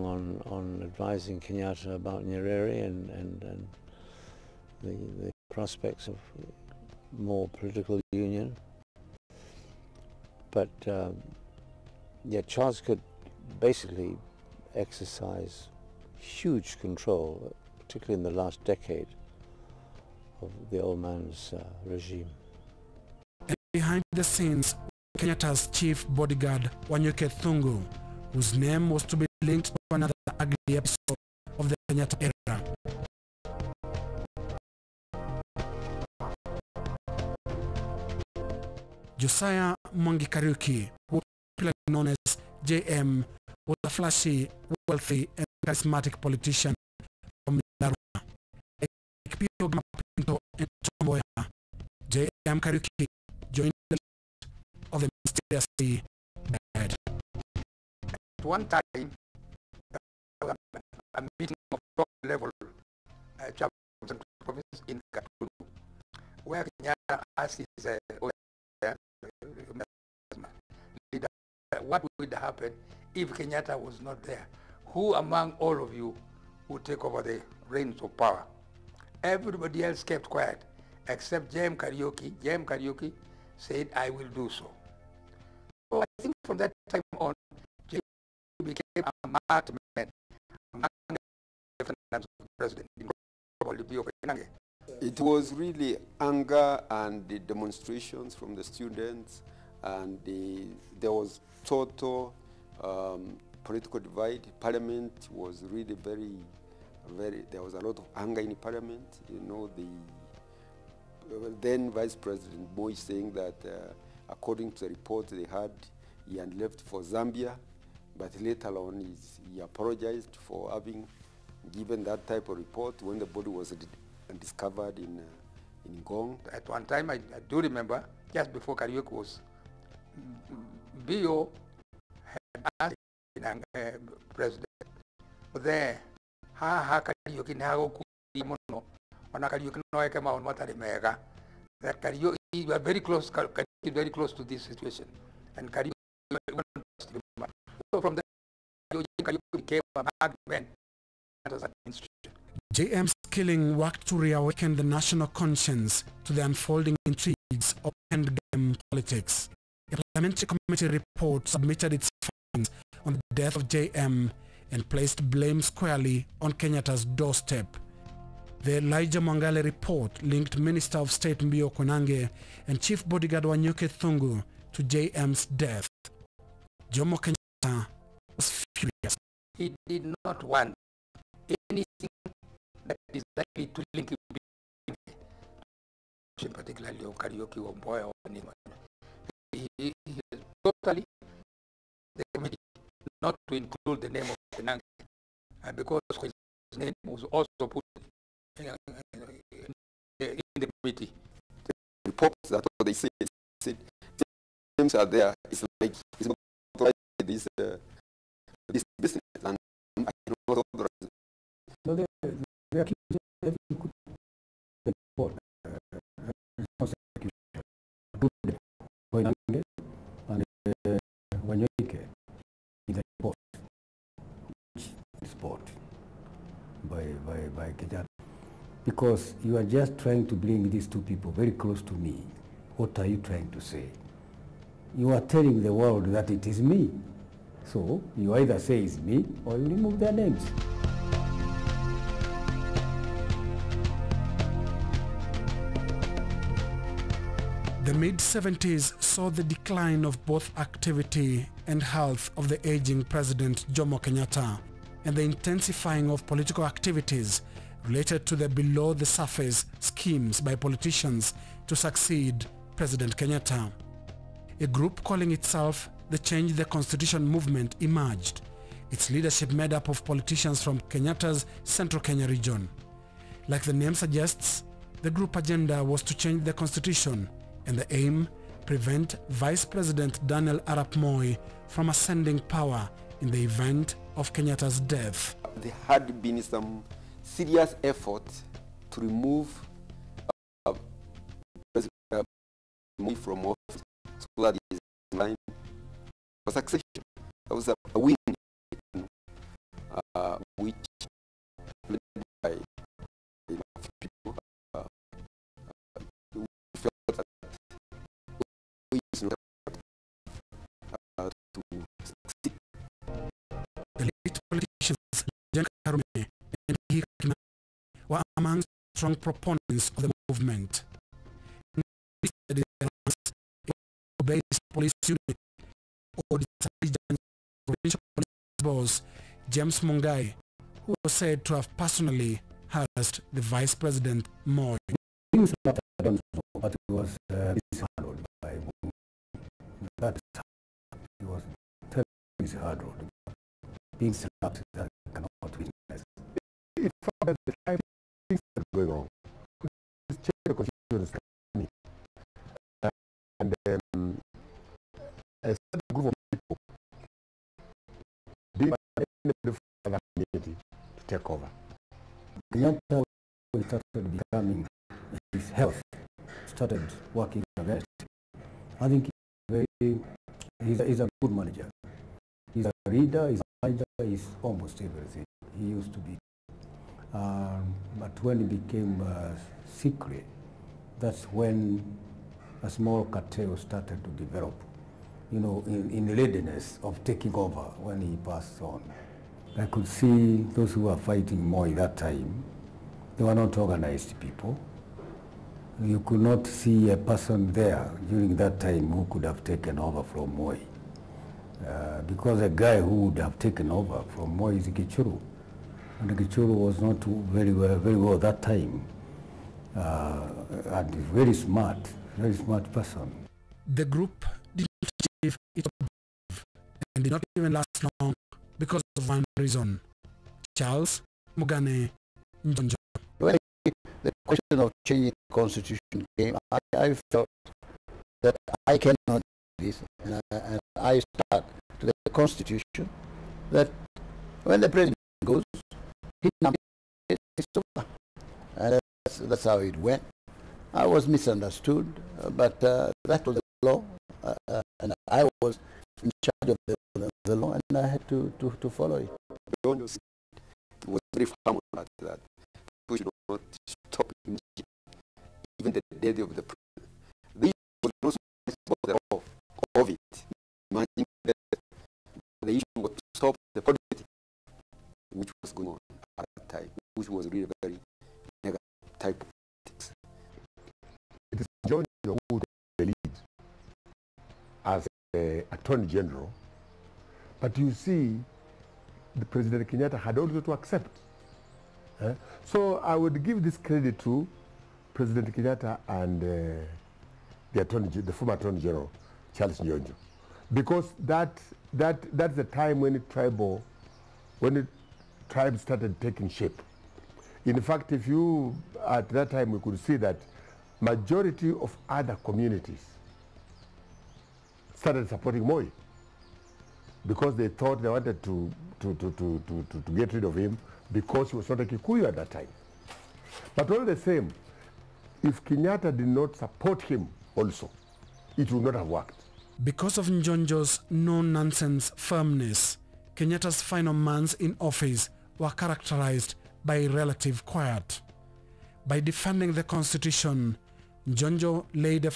on advising Kenyatta about Nyerere and the prospects of more political union. But yeah, Charles could basically exercise huge control, particularly in the last decade of the old man's regime. And behind the scenes, Kenyatta's chief bodyguard, Wanyuke Thungu, whose name was to be linked to another ugly episode of the Kenyatta era. Josiah Mwangi Kariuki, who was popularly known as JM, was a flashy, wealthy, and charismatic politician from Daruma. JM Kariuki joined the list of the mysteriously dead. At one time, a meeting of top level province in Katuru, where Kenyatta asked his leader, what would happen if Kenyatta was not there? Who among all of you would take over the reins of power? Everybody else kept quiet, except Jem Kariuki. Jem Kariuki said, I will do so. So I think from that time on, Jem became a marked man among the president. It was really anger and the demonstrations from the students, and there was total political divide. Parliament was really very, there was a lot of anger in Parliament. You know, the then Vice President Moi saying that according to the report they had, he had left for Zambia, but later on he apologized for having given that type of report when the body was discovered in Ngong. At one time, I do remember, just before Kariuki was, B.O. had asked the president, there, Kariuki that Kariuki, you are very close, very close to this situation, and Kariuki, so from there, Kariuki became a bad man. JM's killing worked to reawaken the national conscience to the unfolding intrigues of endgame politics. A parliamentary committee report submitted its findings on the death of JM and placed blame squarely on Kenyatta's doorstep. The Elijah Mwangale report linked Minister of State Mbio Konange and Chief Bodyguard Wanyuke Thungu to JM's death. Jomo Kenyatta was furious. He did not want anything that is likely to link him, particularly of Kariuki or Boy or anyone. He is totally the committee not to include the name of Konange, because his name was also put in the committee. The reports, that's what they said. Names are there. It's like it's not like this business, and I don't know the reason. So they accused every good report, and Wanyuke in the report, which is bought by Kenyatta. Because you are just trying to bring these two people very close to me. What are you trying to say? You are telling the world that it is me. So you either say it's me or you remove their names. The mid-70s saw the decline of both activity and health of the aging President Jomo Kenyatta and the intensifying of political activities related to the below-the-surface schemes by politicians to succeed President Kenyatta. A group calling itself the Change the Constitution movement emerged, its leadership made up of politicians from Kenyatta's Central Kenya region. Like the name suggests, the group agenda was to change the constitution, and the aim, prevent Vice President Daniel Arap Moi from ascending power in the event of Kenyatta's death. There had been some serious effort to remove President Moi from office so that he is in line for succession. That was a win strong proponents of the movement. Base police unit or the provincial police boss James Mungai, who was said to have personally harassed the Vice President Moi. Things that I don't know, but it was mishandled by that. He was terribly mishandled, being slapped that I cannot witness. It found that the time things are going on. Just check the constitution and a certain group of people did the community to take over. Kenyatta started becoming, his health started working against him. I think he's a good manager. He's a leader, he's a manager, he's almost everything. He used to be. But when he became secret, that's when a small cartel started to develop, you know, in readiness of taking over when he passed on. I could see those who were fighting Moi that time, they were not organized people. You could not see a person there during that time who could have taken over from Moi. Because a guy who would have taken over from Moi is Gichuru. And Gichuru was not very well that time. And very smart person. The group did not achieve its objective and did not even last long because of one reason. Charles Mugane Njonjo. When the question of changing the constitution came, I felt that I cannot do this, and I start to the constitution that when the president goes, he nominates over. And that's how it went. I was misunderstood, but that was the law, and I was in charge of the law, and I had to follow it. It was very firm at that. We should not stop even the death of the president. This was not the law of it. Imagine the issue was to stop the politics, which was going on at that time, which was really very negative type of politics. It is John who took the lead as Attorney General, but you see, the President Kenyatta had also to accept. So I would give this credit to President Kenyatta and the former Attorney General, Charles Njonjo, because that's the time when the tribes started taking shape. In fact, at that time we could see that majority of other communities started supporting Moi because they thought they wanted to get rid of him because he was not a Kikuyu at that time. But all the same, if Kenyatta did not support him also, it would not have worked. Because of Njonjo's no-nonsense firmness, Kenyatta's final months in office were characterized by relative quiet. By defending the constitution, Njonjo laid a